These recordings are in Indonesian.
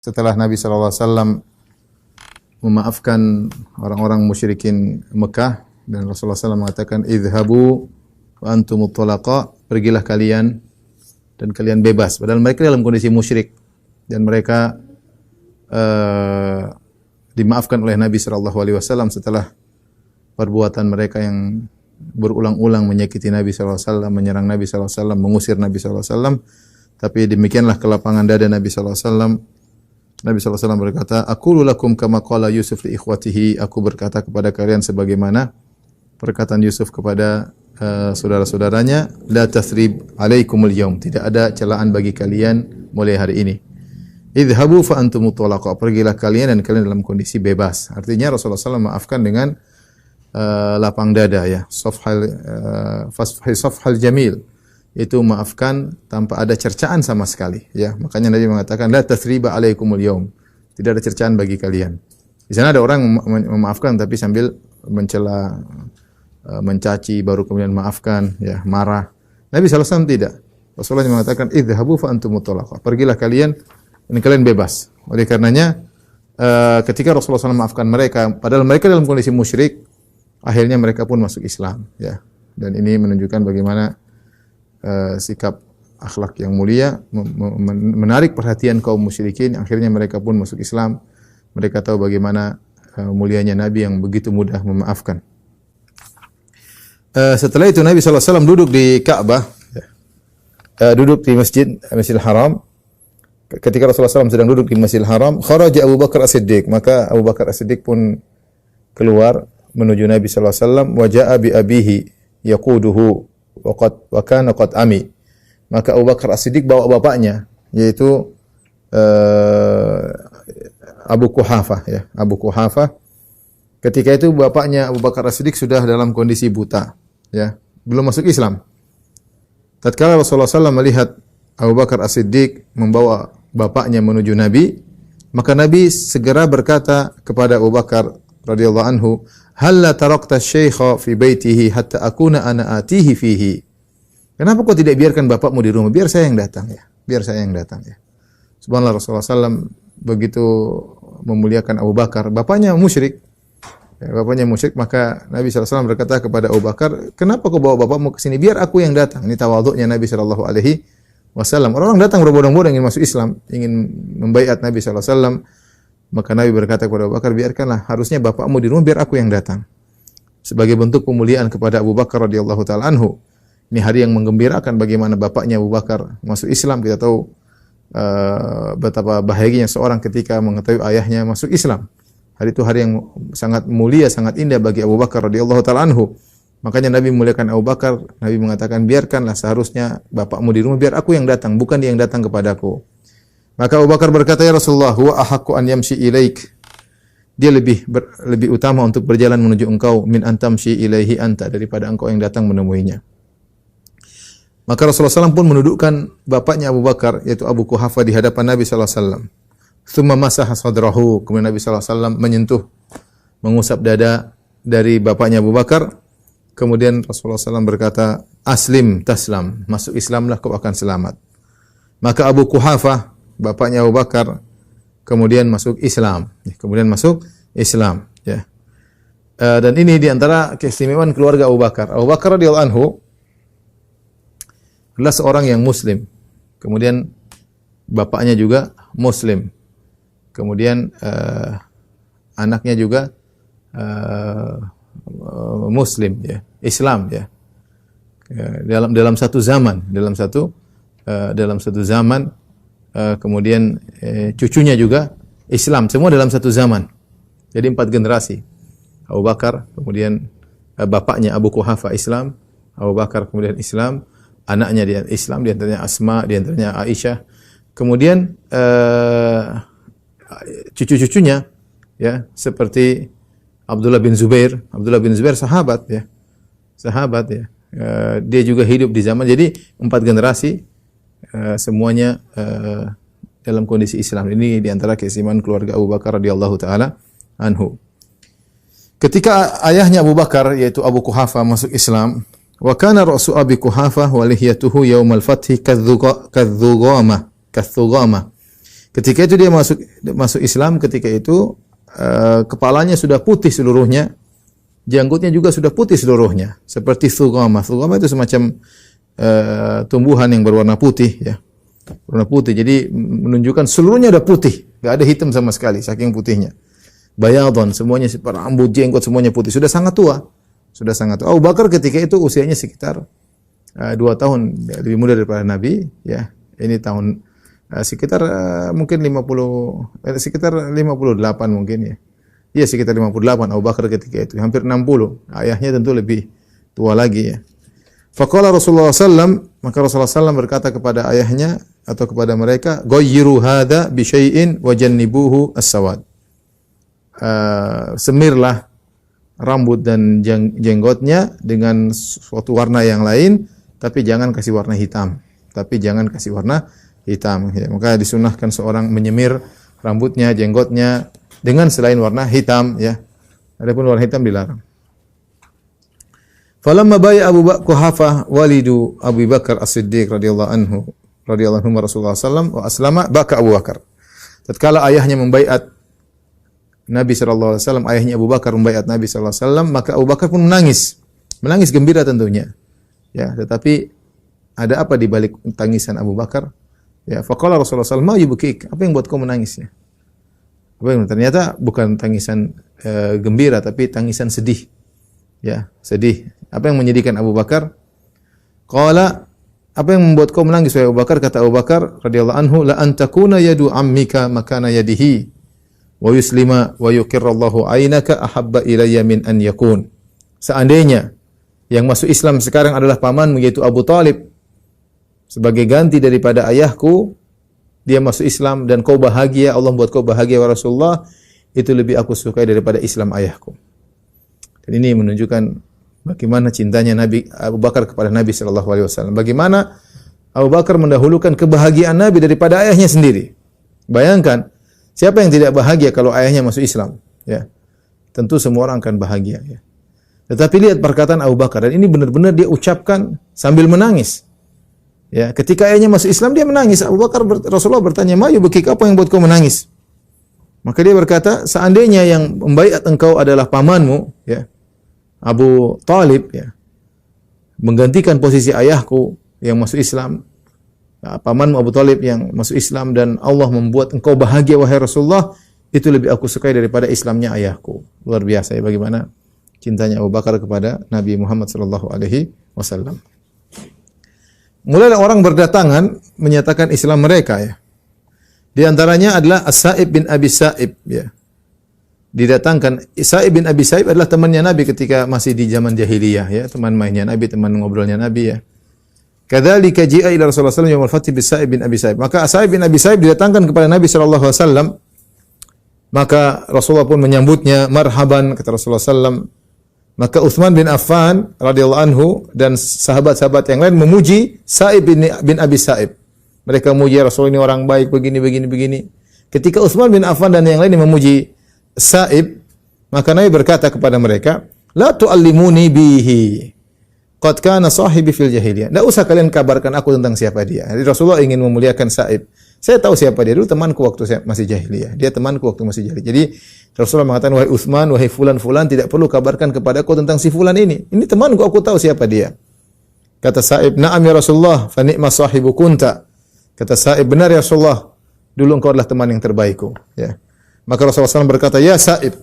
setelah Nabi SAW memaafkan orang-orang musyrikin Mekah dan Rasulullah SAW mengatakan idhabu wa antumut thalaqa, pergilah kalian dan kalian bebas, padahal mereka dalam kondisi musyrik dan mereka dimaafkan oleh Nabi SAW setelah perbuatan mereka yang berulang-ulang menyakiti Nabi SAW, menyerang Nabi SAW, mengusir Nabi SAW. Tapi demikianlah kelapangan dada Nabi SAW. Nabi SAW berkata, "Aqulu lakum kama qala Yusuf li ikhwatihi." Aku berkata kepada kalian sebagaimana perkataan Yusuf kepada saudara-saudaranya, "La tathrib alaikumul yaum." Tidak ada celaan bagi kalian mulai hari ini. "Idhabu fa antumut thalaqa." Pergilah kalian dan kalian dalam kondisi bebas. Artinya Rasulullah SAW maafkan dengan lapang dada, ya. Safhal jamil. Itu maafkan tanpa ada cercaan sama sekali, ya. Makanya Nabi mengatakan la tathriba alaikumul yaum. Tidak ada cercaan bagi kalian. Di sana ada orang memaafkan tapi sambil mencela, mencaci, baru kemudian maafkan, ya, marah. Nabi SAW tidak. Rasulullah mengatakan idhabu fa antumut thalaqa. Pergilah kalian dan kalian bebas. Oleh karenanya ketika Rasulullah SAW memaafkan mereka padahal mereka dalam kondisi musyrik, akhirnya mereka pun masuk Islam, ya. Dan ini menunjukkan bagaimana sikap akhlak yang mulia menarik perhatian kaum musyrikin. Akhirnya mereka pun masuk Islam. Mereka tahu bagaimana mulianya Nabi yang begitu mudah memaafkan. Setelah itu Nabi SAW duduk di Ka'bah, duduk di Masjidil Haram. Ketika Rasulullah SAW sedang duduk di Masjidil Haram, kharaja Abu Bakar As-Siddiq. Maka Abu Bakar As-Siddiq pun keluar menuju Nabi SAW. Wa ja'a bi abihi yaquduhu wa kana qad ami. Maka Abu Bakar As-Siddiq bawa bapaknya, yaitu Abu Quhafah, ya, Abu Quhafah. Ketika itu bapaknya Abu Bakar As-Siddiq sudah dalam kondisi buta, ya, belum masuk Islam. Tatkala Rasulullah SAW melihat Abu Bakar As-Siddiq membawa bapaknya menuju Nabi, maka Nabi segera berkata kepada Abu Bakar radhiyallahu anhu, "Halla tarakta asy-syaikha fi baitihi hatta akuna ana atihi fihi." Kenapa kau tidak biarkan bapakmu di rumah? Biar saya yang datang, ya. Biar saya yang datang, ya. Subhanallah, Rasulullah SAW begitu memuliakan Abu Bakar. Bapaknya musyrik. Ya, bapaknya musyrik, maka Nabi SAW berkata kepada Abu Bakar, "Kenapa kau bawa bapakmu ke sini? Biar aku yang datang." Ini tawadhu'nya Nabi SAW. Orang datang berbondong-bondong ingin masuk Islam, ingin membaiat Nabi SAW. Maka Nabi berkata kepada Abu Bakar, "Biarkanlah, harusnya bapakmu di rumah, biar aku yang datang." Sebagai bentuk pemuliaan kepada Abu Bakar radhiyallahu taala anhu. Ini hari yang menggembirakan bagaimana bapaknya Abu Bakar masuk Islam. Kita tahu betapa bahagianya seorang ketika mengetahui ayahnya masuk Islam. Hari itu hari yang sangat mulia, sangat indah bagi Abu Bakar radhiyallahu taala anhu. Makanya Nabi memuliakan Abu Bakar. Nabi mengatakan, "Biarkanlah, seharusnya bapakmu di rumah, biar aku yang datang, bukan dia yang datang kepadaku." Maka Abu Bakar berkata, "Ya Rasulullah, huwa ahaqqu an yamshi ilaik." Dia lebih utama untuk berjalan menuju engkau min antamshi ilaihi anta, daripada engkau yang datang menemuinya. Maka Rasulullah SAW pun menundukkan bapaknya Abu Bakar, yaitu Abu Quhafah, di hadapan Nabi SAW. Tsumma masaha sadrahu. Kemudian Nabi SAW menyentuh, mengusap dada dari bapaknya Abu Bakar. Kemudian Rasulullah SAW berkata, "Aslim taslam." Masuk Islamlah, kau akan selamat. Maka Abu Quhafah, bapaknya Abu Bakar, kemudian masuk Islam. Ya. Dan ini diantara keistimewaan keluarga Abu Bakar. Abu Bakar radhiyallahu anhu adalah seorang yang Muslim. Kemudian bapaknya juga Muslim. Kemudian anaknya juga Muslim, ya, Islam, ya. Dalam satu zaman, kemudian cucunya juga Islam, semua dalam satu zaman. Jadi 4 generasi. Abu Bakar, kemudian bapaknya Abu Quhafah Islam, Abu Bakar kemudian Islam, anaknya dia Islam, di antaranya Asma, di antaranya Aisyah. Kemudian cucu-cucunya, ya, seperti Abdullah bin Zubair sahabat, ya. Dia juga hidup di zaman. Jadi 4 generasi semuanya dalam kondisi Islam. Ini di antara keistimewaan keluarga Abu Bakar radhiyallahu taala anhu. Ketika ayahnya Abu Bakar, yaitu Abu Quhafah, masuk Islam, wa kana ra'su Abi Quhafah wa lihiyatuhu yaumal fathi kadzugamah. Ketika itu dia masuk Islam, ketika itu kepalanya sudah putih seluruhnya, janggutnya juga sudah putih seluruhnya, seperti thuqamah. Thuqamah itu semacam tumbuhan yang berwarna putih, ya, warna putih. Jadi menunjukkan seluruhnya sudah putih, nggak ada hitam sama sekali, saking putihnya. Bayadon, semuanya rambut, jenggot semuanya putih. Sudah sangat tua, sudah sangat tua. Abu Bakar ketika itu usianya sekitar 2 tahun lebih muda daripada Nabi, ya. Ini tahun sekitar mungkin 58 mungkin, ya. Iya, sekitar 58 Abu Bakar ketika itu, hampir 60. Ayahnya tentu lebih tua lagi, ya. Faqala Rasulullah sallam, maka Rasulullah sallam berkata kepada ayahnya atau kepada mereka, "Ghayyiru hadza bi syai'in wa jannibuhu as-sawad." Semirlah rambut dan jenggotnya dengan suatu warna yang lain, tapi jangan kasih warna hitam. Ya, maka disunahkan seorang menyemir rambutnya, jenggotnya dengan selain warna hitam, ya. Adapun warna hitam dilarang. Falamma baya Abu Bakar Quhafah walidu Abu Bakar As-Siddiq radhiyallahu anhu Rasulullah sallam wa aslama baka Abu Bakar. Tatkala ayahnya membaiat Nabi sallallahu alaihi wasallam, ayahnya Abu Bakar membaiat Nabi sallallahu alaihi wasallam, maka Abu Bakar pun menangis. Menangis gembira tentunya. Ya, tetapi ada apa di balik tangisan Abu Bakar? Ya, faqala Rasulullah sallallahu alaihi wasallam, apa yang buat kau menangis, ya? Ternyata bukan tangisan gembira, tapi tangisan sedih. Ya, sedih. Apa yang menyedihkan Abu Bakar? Qala, apa yang membuat kau menangis wahai Abu Bakar? Kata Abu Bakar radhiyallahu anhu, la antakuna yadu ammika makana yadihi wa yuslima wa yuqirrallahu aynaka ahabba ilayya min an yakun. Seandainya yang masuk Islam sekarang adalah pamanmu yaitu Abu Talib, sebagai ganti daripada ayahku, dia masuk Islam dan kau bahagia, Allah buat kau bahagia wa Rasulullah, itu lebih aku sukai daripada Islam ayahku. Dan ini menunjukkan bagaimana cintanya Nabi Abu Bakar kepada Nabi sallallahu alaihi wasallam. Bagaimana Abu Bakar mendahulukan kebahagiaan Nabi daripada ayahnya sendiri. Bayangkan, siapa yang tidak bahagia kalau ayahnya masuk Islam, ya? Tentu semua orang akan bahagia, ya. Tetapi lihat perkataan Abu Bakar, dan ini benar-benar dia ucapkan sambil menangis. Ya, ketika ayahnya masuk Islam dia menangis. Rasulullah bertanya, "Ma yubkik, apa yang buat kau menangis?" Maka dia berkata, seandainya yang membaiat engkau adalah pamanmu, ya, Abu Talib, ya, menggantikan posisi ayahku yang masuk Islam, ya, pamanmu Abu Talib yang masuk Islam, dan Allah membuat engkau bahagia wahai Rasulullah, itu lebih aku sukai daripada Islamnya ayahku. Luar biasa, ya, bagaimana cintanya Abu Bakar kepada Nabi Muhammad sallallahu alaihi wasallam. Mulailah orang berdatangan menyatakan Islam mereka, ya. Di antaranya adalah As-Sa'ib bin Abi Sa'ib, ya. Didatangkan. Sa'ib bin Abi Sa'ib adalah temannya Nabi ketika masih di zaman jahiliyah, ya, teman mainnya Nabi, teman ngobrolnya Nabi, ya. Kadzalika ji'a ila Rasulullah sallallahu alaihi wasallam yaumul fath bi Sa'ib bin Abi Sa'ib. Maka Sa'ib bin Abi Sa'ib didatangkan kepada Nabi sallallahu alaihi wasallam. Maka Rasulullah pun menyambutnya, marhaban, kata Rasulullah sallallahu alaihi wasallam. Maka Utsman bin Affan radhiyallahu anhu dan sahabat-sahabat yang lain memuji Sa'ib bin Abi Sa'ib. Mereka memuji Rasul, ini orang baik, begini. Ketika Utsman bin Affan dan yang lain memuji Sa'ib, maka Nabi berkata kepada mereka, "La tu'allimuni bihi. Qad kana sahibi fil jahiliyah." Tidak usah kalian kabarkan aku tentang siapa dia. Jadi Rasulullah ingin memuliakan Sa'ib. Saya tahu siapa dia, dulu temanku waktu saya masih jahiliyah. Dia temanku waktu masih jahiliyah. Jadi Rasulullah mengatakan, "Wahai Utsman, wahai fulan, tidak perlu kabarkan kepadaku tentang si fulan ini. Ini temanku, aku tahu siapa dia." Kata Sa'ib, "Na'am ya Rasulullah, fa ni'ma sahibu kunta." Kata Sa'ib, "Benar ya Rasulullah, dulu engkau adalah teman yang terbaikku." Ya. Maka Rasulullah SAW berkata, "Ya Sa'ib,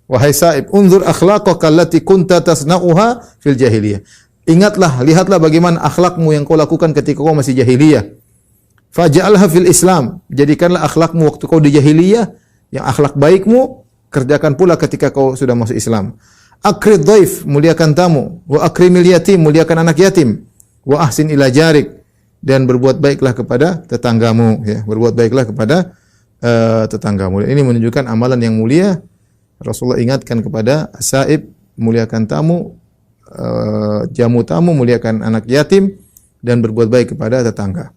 wahai Sa'ib, unzur akhlaqaka allati kunta tasna'uha fil jahiliyah." Ingatlah, lihatlah bagaimana akhlakmu yang kau lakukan ketika kau masih jahiliyah. Faj'alha fil Islam. Jadikanlah akhlakmu waktu kau di jahiliyah, yang akhlak baikmu, kerjakan pula ketika kau sudah masuk Islam. Akrid dhaif, muliakan tamu. Wa akrimil yatim, muliakan anak yatim. Wa ahsin ila jarik, dan berbuat baiklah kepada tetanggamu, ya, berbuat baiklah kepada tetanggamu. Ini menunjukkan amalan yang mulia. Rasulullah ingatkan kepada Sa'ib, muliakan tamu, jamu tamu, muliakan anak yatim, dan berbuat baik kepada tetangga.